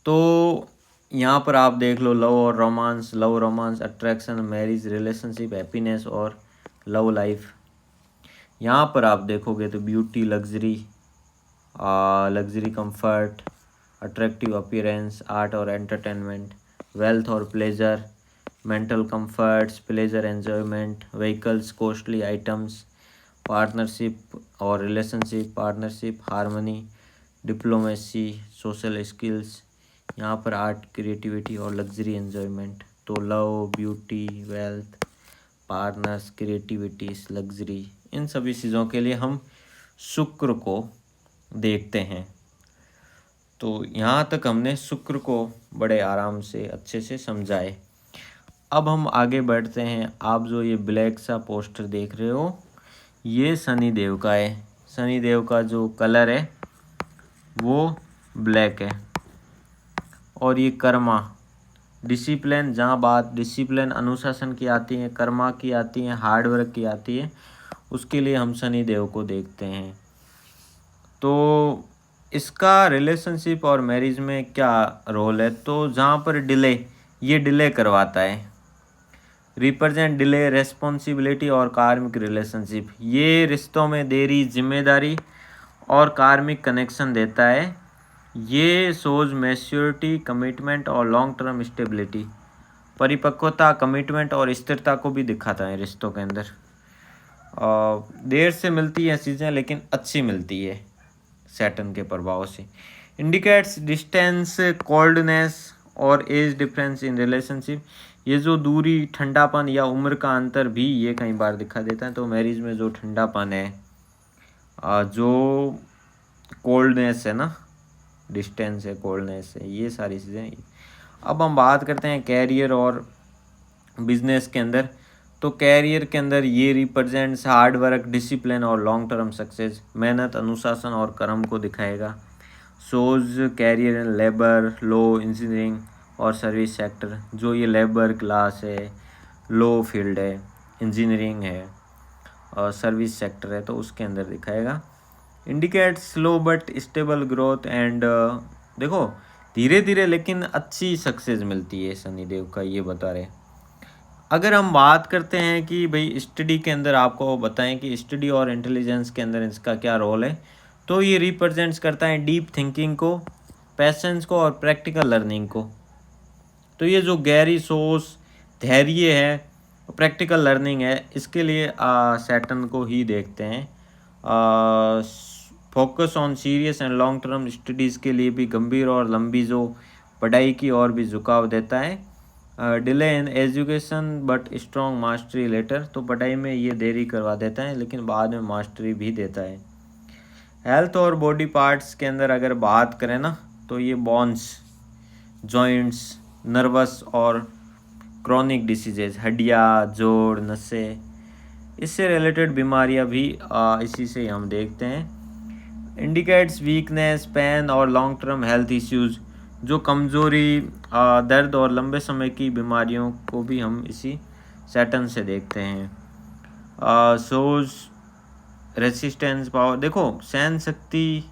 तो यहाँ पर आप देख लो, लव और romance, love, romance, attraction, marriage, relationship, happiness और लव लाइफ। यहाँ पर आप देखोगे तो beauty, luxury, luxury comfort, attractive appearance, art और एंटरटेनमेंट, वेल्थ और pleasure, mental comforts, pleasure, enjoyment, vehicles, costly items, partnership और relationship, partnership, harmony, diplomacy, social skills. यहाँ पर आर्ट, क्रिएटिविटी और लग्जरी एन्जॉयमेंट। तो love, beauty, wealth, partners, creativities, luxury, इन सभी चीज़ों के लिए हम शुक्र को देखते हैं। तो यहाँ तक हमने शुक्र को बड़े आराम से अच्छे से समझाए। अब हम आगे बढ़ते हैं। आप जो ये ब्लैक सा पोस्टर देख रहे हो, ये सनी देओल का है। सनी देओल का जो कलर है वो ब्लैक है। और ये कर्मा, डिसिप्लिन, जहाँ बात डिसिप्लिन अनुशासन की आती है, कर्मा की आती है, हार्ड वर्क की आती है, उसके लिए हम सनी देओल को देखते हैं। तो इसका रिलेशनशिप और मैरिज में क्या रोल है? तो जहाँ पर डिले, ये डिले करवाता है, रिप्रेजेंट डिले, रेस्पॉन्सिबिलिटी और कार्मिक रिलेशनशिप, ये रिश्तों में देरी, जिम्मेदारी और कार्मिक कनेक्शन देता है। ये सोज मैच्योरिटी, कमिटमेंट और लॉन्ग टर्म स्टेबिलिटी, परिपक्वता, कमिटमेंट और स्थिरता को भी दिखाता है रिश्तों के अंदर। देर से मिलती है चीज़ें लेकिन अच्छी मिलती है सैटर्न के प्रभाव से। इंडिकेट्स डिस्टेंस, कोल्डनेस और एज डिफरेंस इन रिलेशनशिप, ये जो दूरी, ठंडापन या उम्र का अंतर भी ये कई बार दिखा देता है। तो मैरिज में जो ठंडापन है, जो कोल्डनेस है ना, डिस्टेंस है, कोल्डनेस है, ये सारी चीज़ें। अब हम बात करते हैं कैरियर और बिजनेस के अंदर। तो कैरियर के अंदर ये रिप्रेजेंट्स हार्ड वर्क, डिसिप्लिन और लॉन्ग टर्म सक्सेस, मेहनत, अनुशासन और कर्म को दिखाएगा। Shows career in labour, law, engineering और सर्विस सेक्टर, जो ये लेबर क्लास है, लॉ फील्ड है, इंजीनियरिंग है और सर्विस सेक्टर है, तो उसके अंदर दिखाएगा। Indicate slow but stable growth and, देखो धीरे धीरे लेकिन अच्छी सक्सेस मिलती है सनी देओल का, ये बता रहे। अगर हम बात करते हैं कि भाई स्टडी के अंदर आपको बताएं कि स्टडी और इंटेलिजेंस के अंदर इसका क्या रोल है, तो ये रिप्रेजेंट्स करता है डीप थिंकिंग को, पैशंस को और प्रैक्टिकल लर्निंग को। तो ये जो गहरी सोच, धैर्य है, प्रैक्टिकल लर्निंग है, इसके लिए सैटर्न को ही देखते हैं। Focus on serious and long term studies के लिए भी गंभीर और लंबी जो पढ़ाई की ओर भी झुकाव देता है। Delay in education but strong mastery later, तो पढ़ाई में ये देरी करवा देता है लेकिन बाद में मास्टरी भी देता है। हेल्थ और बॉडी पार्ट्स के अंदर अगर बात करें ना, तो ये बोन्स, जॉइंट्स, नर्वस और क्रॉनिक डिसीजेज, हड्डियाँ, जोड़, नसें, इससे रिलेटेड बीमारियां भी इसी से हम देखते हैं। इंडिकेट्स वीकनेस, पेन और लॉन्ग टर्म हेल्थ इश्यूज, जो कमज़ोरी, दर्द और लंबे समय की बीमारियों को भी हम इसी सैटर्न से देखते हैं। सोज रेसिस्टेंस पावर, देखो सहन शक्ति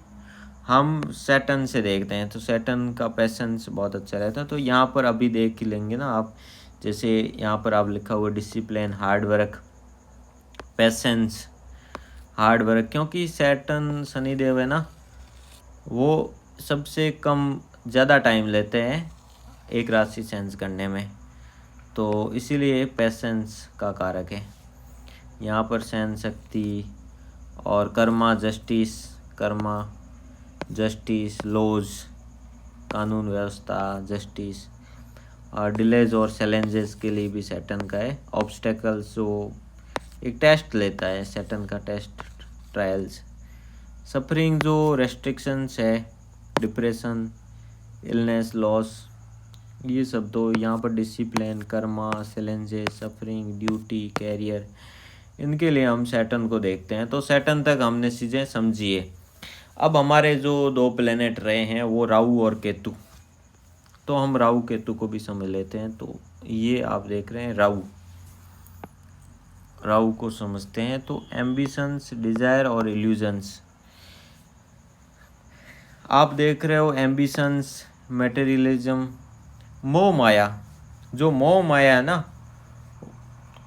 हम सैटर्न से देखते हैं, तो सैटर्न का पैसेंस बहुत अच्छा रहता है। तो यहाँ पर अभी देख ही लेंगे ना आप, जैसे यहाँ पर आप लिखा हुआ discipline, hard work, patience, hard work, क्योंकि सैटर्न शनिदेव है ना, वो सबसे कम ज़्यादा टाइम लेते हैं एक राशि सेंस करने में, तो इसीलिए पैसेंस का कारक है। यहाँ पर सहन शक्ति और karma, justice, karma, justice, laws, कानून व्यवस्था, जस्टिस, और डिलेज और चैलेंजेस के लिए भी सैटर्न का है। ऑब्स्टेकल्स, जो एक टेस्ट लेता है सैटर्न का, टेस्ट, ट्रायल्स, सफरिंग, जो रेस्ट्रिक्शंस है, डिप्रेशन, इलनेस, लॉस, ये सब। तो यहाँ पर discipline, karma, challenges, suffering, duty, career, इनके लिए हम सैटर्न को देखते हैं। तो सैटर्न तक हमने चीज़ें समझिए। अब हमारे जो दो प्लेनेट रहे हैं वो राहु और केतु, तो हम राहु केतु को भी समझ लेते हैं। तो ये आप देख रहे हैं राहु, राहु को समझते हैं। तो एम्बिशंस, डिजायर और इल्यूजन्स, आप देख रहे हो एम्बिशंस, मटेरियलिज्म, मोह माया, जो मोह माया है ना,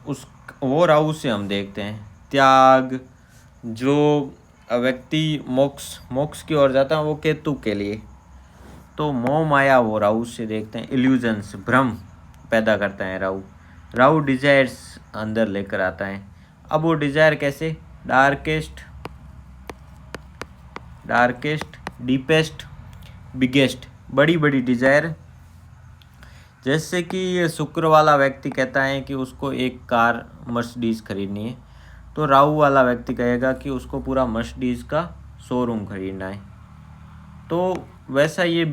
उस वो राहु से हम देखते हैं। त्याग, जो व्यक्ति मोक्ष की ओर जाता है, वो केतु के लिए। तो मोह माया वो राहु से देखते हैं। इल्यूजन्स, भ्रम पैदा करता है राहु। राहु डिजायर्स अंदर लेकर आता है। अब वो डिजायर कैसे? डार्केस्ट, डीपेस्ट, बिगेस्ट, बड़ी बड़ी डिजायर। जैसे कि ये शुक्र वाला व्यक्ति कहता है कि उसको एक कार मर्सिडीज खरीदनी है, तो राहु वाला व्यक्ति कहेगा कि उसको पूरा मर्सिडीज का शोरूम खरीदना है। तो वैसा ये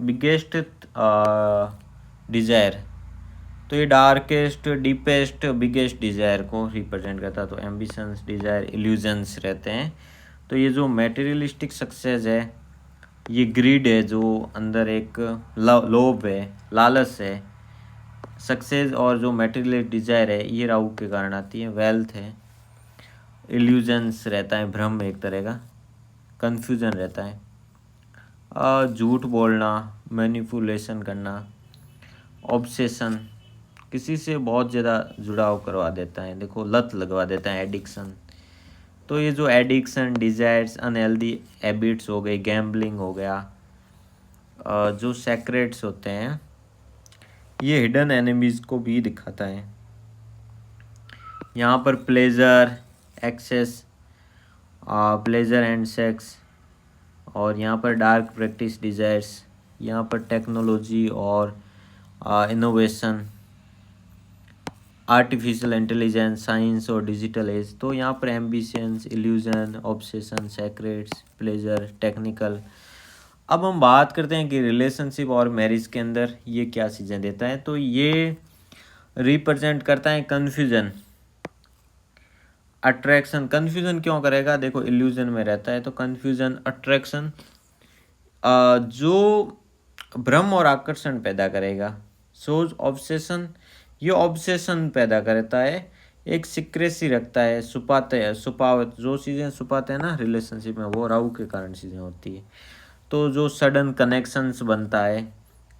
बिगेस्ट डिजायर तो ये डार्केस्ट, डीपेस्ट, बिगेस्ट डिज़ायर को रिप्रेजेंट करता है। तो एम्बिशंस, डिज़ायर, इल्यूजन्स रहते हैं। तो ये जो मटेरियलिस्टिक सक्सेस है, ये ग्रीड है, जो अंदर एक लोभ है, लालच है। सक्सेस और जो मटेरियल डिज़ायर है, ये राहु के कारण आती है। वेल्थ है, इल्यूजन्स रहता है, भ्रम एक तरह का, कन्फ्यूजन रहता है, झूठ बोलना, मैनिपुलेशन करना, ऑब्सेशन, किसी से बहुत ज़्यादा जुड़ाव करवा देता है, देखो लत लगवा देता है, एडिक्शन। तो ये जो एडिक्शन, डिज़ायर्स, अनहेल्दी हैबिट्स हो गई, गैम्बलिंग हो गया, जो सेक्रेट्स होते हैं, ये हिडन एनिमीज़ को भी दिखाता है। यहाँ पर pleasure, excess, pleasure and sex, और यहाँ पर डार्क प्रैक्टिस, डिज़ायर्स, यहाँ पर टेक्नोलॉजी और इनोवेशन, आर्टिफिशियल इंटेलिजेंस, साइंस और डिजिटल एज। तो यहाँ पर ambitions, illusion, obsession, secrets, pleasure, technical. अब हम बात करते हैं कि रिलेशनशिप और मैरिज के अंदर ये क्या चीज़ें देता है। तो ये रिप्रेजेंट करता है कन्फ्यूजन, अट्रैक्शन। कन्फ्यूजन क्यों करेगा, देखो इल्यूजन में रहता है, तो कन्फ्यूजन, अट्रैक्शन, जो भ्रम और आकर्षण पैदा करेगा। सोज, ऑब्सेशन, ये ऑब्सेशन पैदा करता है, एक सीक्रेसी रखता है, छुपावट, जो चीज़ें छुपाते हैं ना रिलेशनशिप में, वो राहु के कारण चीज़ें होती है। तो जो सडन कनेक्शंस बनता है,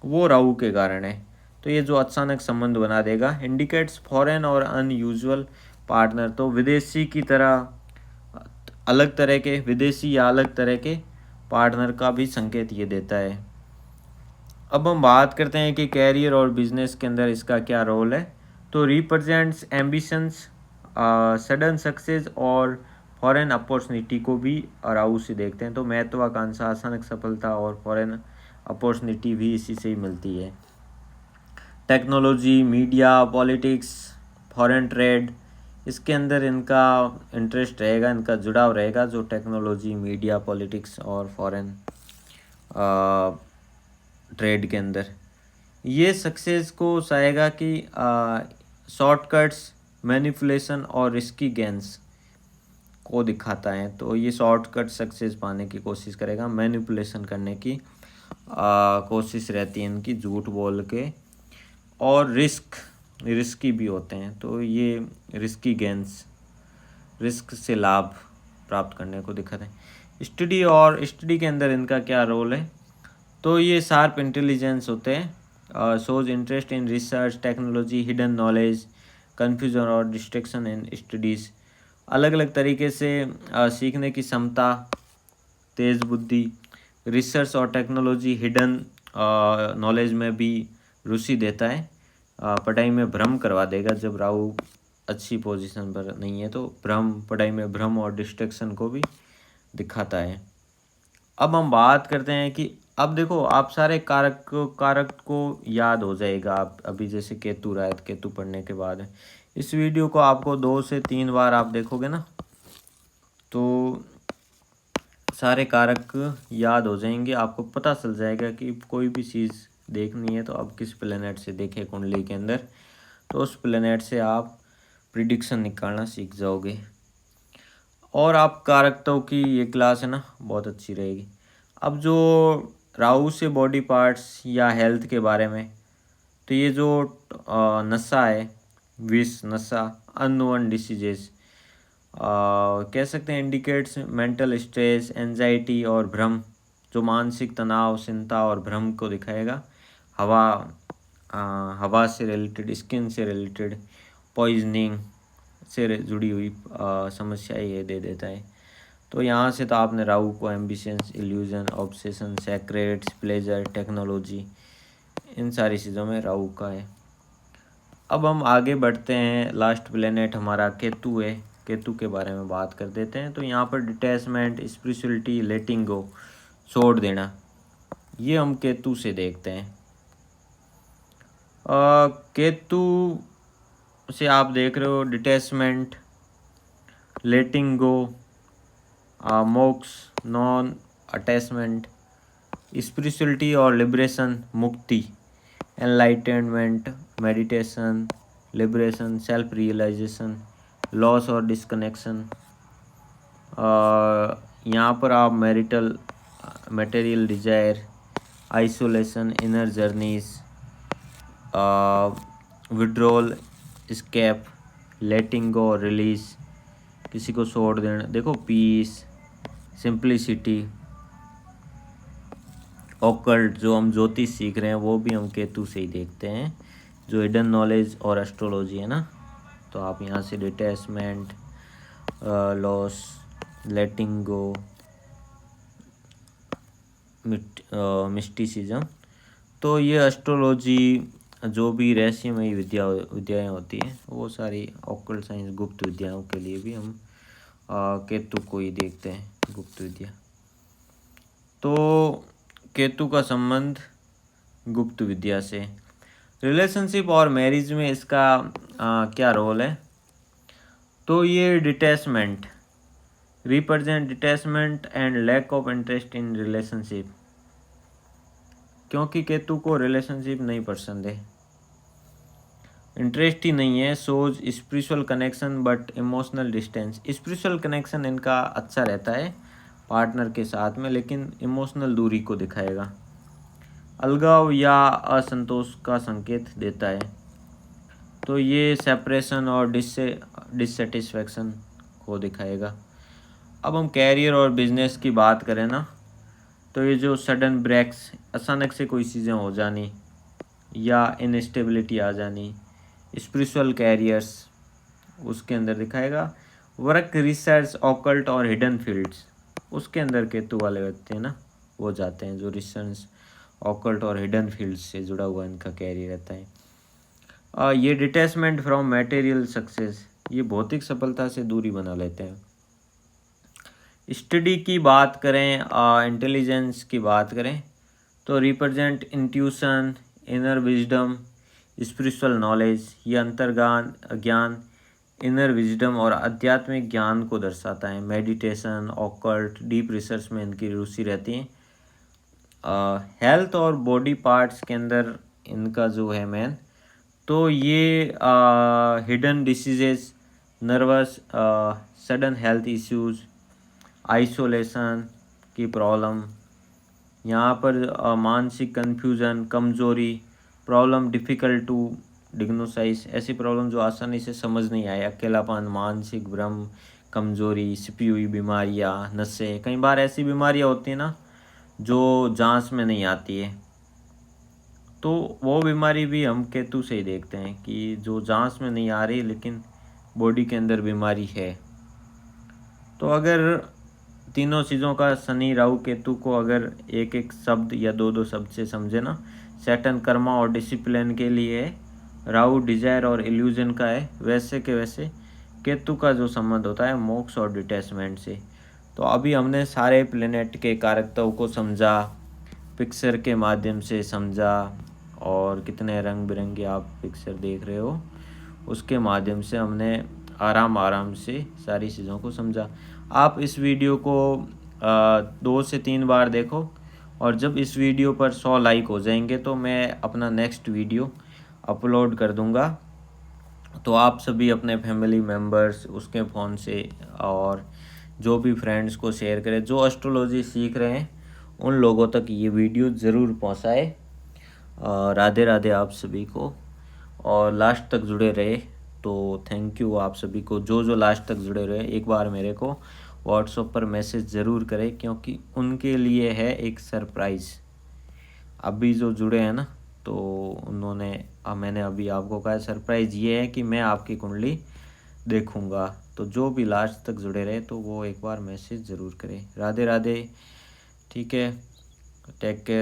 वो राहु के कारण है। तो ये जो अचानक संबंध बना देगा। इंडिकेट्स फॉरेन और अनयूजुअल पार्टनर, तो विदेशी की तरह, अलग तरह के विदेशी या अलग तरह के पार्टनर का भी संकेत ये देता है। अब हम बात करते हैं कि कैरियर और बिजनेस के अंदर इसका क्या रोल है। तो रिप्रेजेंट्स एम्बिशंस, सडन सक्सेस और फॉरेन अपॉर्चुनिटी को भी राहु से देखते हैं। तो महत्वाकांक्षा, अचानक सफलता और फॉरेन अपॉर्चुनिटी भी इसी से ही मिलती है। Technology, media, politics, foreign trade, इसके अंदर इनका इंटरेस्ट रहेगा, इनका जुड़ाव रहेगा, जो टेक्नोलॉजी, मीडिया, पॉलिटिक्स और फॉरेन ट्रेड के अंदर। ये सक्सेस को चाहेगा कि शॉर्टकट्स, मैनिपुलेशन और रिस्की गेंस को दिखाता है। तो ये शॉर्टकट सक्सेस पाने की कोशिश करेगा, मैनिपुलेशन करने की कोशिश रहती है इनकी, झूठ बोल के, और रिस्की भी होते हैं। तो ये रिस्की गेंस, रिस्क से लाभ प्राप्त करने को दिखाते हैं। स्टडी के अंदर इनका क्या रोल है, तो ये शार्प इंटेलिजेंस होते हैं, shows interest in research, technology, hidden knowledge, confusion और डिस्ट्रैक्शन इन स्टडीज़। अलग अलग तरीके से सीखने की क्षमता, तेज़ बुद्धि, रिसर्च और टेक्नोलॉजी, हिडन नॉलेज में भी रुचि देता है। पढ़ाई में भ्रम करवा देगा, जब राहु अच्छी पोजीशन पर नहीं है तो पढ़ाई में भ्रम और डिस्ट्रैक्शन को भी दिखाता है। अब हम बात करते हैं कि अब देखो आप सारे कारक को याद हो जाएगा। आप अभी जैसे केतु रहा है, केतु पढ़ने के बाद इस वीडियो को आपको 2 से 3 बार आप देखोगे ना, तो सारे कारक याद हो जाएंगे, आपको पता चल जाएगा कि कोई भी चीज़ देखनी है तो अब किस प्लेनेट से देखें कुंडली के अंदर, तो उस प्लेनेट से आप प्रिडिक्शन निकालना सीख जाओगे। और आप कारकत्व की ये क्लास है ना, बहुत अच्छी रहेगी। अब जो राहु से बॉडी पार्ट्स या हेल्थ के बारे में, तो ये जो नशा है, विष, नशा, अननोन डिसीजेस, कह सकते हैं, इंडिकेट्स मेंटल स्ट्रेस, एंजाइटी और भ्रम, जो मानसिक तनाव, चिंता और भ्रम को दिखाएगा। हवा से रिलेटेड, स्किन से रिलेटेड, पॉइजनिंग से जुड़ी हुई समस्याएं ये दे देता है। तो यहाँ से तो आपने राहु को ambitions, illusion, obsession, secrets, pleasure, technology, इन सारी चीज़ों में राहु का है। अब हम आगे बढ़ते हैं, लास्ट प्लेनेट हमारा केतु है, केतु के बारे में बात कर देते हैं। तो यहाँ पर डिटैचमेंट, स्पिरिचुअलिटी, लेटिंग गो, छोड़ देना, ये हम केतु से देखते हैं। केतु से आप देख रहे हो detachment, letting go, moksha, non attachment, spirituality और लिबरेशन, मुक्ति, enlightenment, meditation, liberation, self realisation, loss और डिस्कनेक्शन। यहाँ पर आप marital, material desire, isolation, inner journeys, withdrawal, escape, letting go, release, किसी को छोड़ देना, देखो पीस, सिंप्लिसिटी, ऑकल्ट, जो हम ज्योतिष सीख रहे हैं वो भी हम केतु से ही देखते हैं, जो हिडन नॉलेज और एस्ट्रोलॉजी है ना। तो आप यहाँ से डिटैचमेंट, लॉस, लेटिंग गो, मिस्टिसिज्म, तो ये एस्ट्रोलॉजी जो भी रहस्यमयी विद्याएं होती हैं वो सारी ऑकल्ट साइंस, गुप्त विद्याओं के लिए भी हम केतु को ही देखते हैं, गुप्त विद्या। तो केतु का संबंध गुप्त विद्या से, रिलेशनशिप और मैरिज में इसका क्या रोल है? तो ये detachment represent detachment and lack of interest in relationship, क्योंकि केतु को रिलेशनशिप नहीं पसंद है, इंटरेस्ट ही नहीं है। Shows spiritual connection but emotional distance, spiritual connection इनका अच्छा रहता है पार्टनर के साथ में, लेकिन इमोशनल दूरी को दिखाएगा, अलगाव या असंतोष का संकेत देता है। तो ये सेपरेशन और डिससेटिस्फैक्शन को दिखाएगा। अब हम कैरियर और बिजनेस की बात करें ना, तो ये जो सडन ब्रेक्स, अचानक से कोई चीज़ें हो जानी या इनस्टेबिलिटी आ जानी, स्पिरिचुअल कैरियर्स उसके अंदर दिखाएगा। वर्क, रिसर्च, ऑकल्ट और हिडन फील्ड्स, उसके अंदर केतु वाले व्यक्ति है ना वो जाते हैं, जो रिसर्च, ऑकल्ट और हिडन फील्ड्स से जुड़ा हुआ इनका कैरियर रहता है। ये डिटैचमेंट फ्रॉम मटेरियल सक्सेस, ये भौतिक सफलता से दूरी बना लेते हैं। स्टडी की बात करें, इंटेलिजेंस की बात करें, तो represent intuition, inner wisdom, spiritual knowledge, ये अंतर्ज्ञान, ज्ञान, इनर विजडम और आध्यात्मिक ज्ञान को दर्शाता है। मेडिटेशन, ऑकल्ट, डीप रिसर्च में इनकी रुचि रहती है। हेल्थ और बॉडी पार्ट्स के अंदर इनका जो है मेन, तो ये hidden diseases, nervous, sudden health issues, isolation की प्रॉब्लम, यहाँ पर मानसिक कन्फ्यूजन, कमजोरी, प्रॉब्लम डिफ़िकल्ट टू डिग्नोसाइज, ऐसी प्रॉब्लम जो आसानी से समझ नहीं आए, अकेलापन, मानसिक भ्रम, कमजोरी, छिपी हुई बीमारियाँ, नशे, कई बार ऐसी बीमारियाँ होती हैं ना जो जांच में नहीं आती है, तो वो बीमारी भी हम केतु से ही देखते हैं कि जो जांच में नहीं आ रही लेकिन बॉडी के अंदर बीमारी है। तो अगर तीनों चीज़ों का शनि, राहु, केतु को अगर एक एक शब्द या दो शब्द से समझे ना, सैटर्न कर्मा और डिसिप्लिन के लिए है, राहु डिजायर और इल्यूजन का है, वैसे के वैसे केतु का जो संबंध होता है मोक्ष और डिटैचमेंट से। तो अभी हमने सारे प्लेनेट के कारकत्व को समझा, पिक्चर के माध्यम से समझा, और कितने रंग बिरंगे आप पिक्चर देख रहे हो उसके माध्यम से हमने आराम से सारी चीज़ों को समझा। आप इस वीडियो को 2 से 3 बार देखो, और जब इस वीडियो पर 100 लाइक हो जाएंगे तो मैं अपना नेक्स्ट वीडियो अपलोड कर दूंगा। तो आप सभी अपने फैमिली मेम्बर्स उसके फ़ोन से और जो भी फ्रेंड्स को शेयर करें, जो एस्ट्रोलॉजी सीख रहे हैं उन लोगों तक ये वीडियो ज़रूर पहुंचाए। राधे राधे आप सभी को, और लास्ट तक जुड़े रहे तो थैंक यू आप सभी को। जो लास्ट तक जुड़े रहे, एक बार मेरे को व्हाट्सएप पर मैसेज ज़रूर करें, क्योंकि उनके लिए है एक सरप्राइज़। अभी जो जुड़े हैं ना, तो उन्होंने मैंने अभी आपको कहा सरप्राइज़ ये है कि मैं आपकी कुंडली देखूंगा। तो जो भी लास्ट तक जुड़े रहे तो वो एक बार मैसेज ज़रूर करें। राधे राधे, ठीक है, टेक केयर।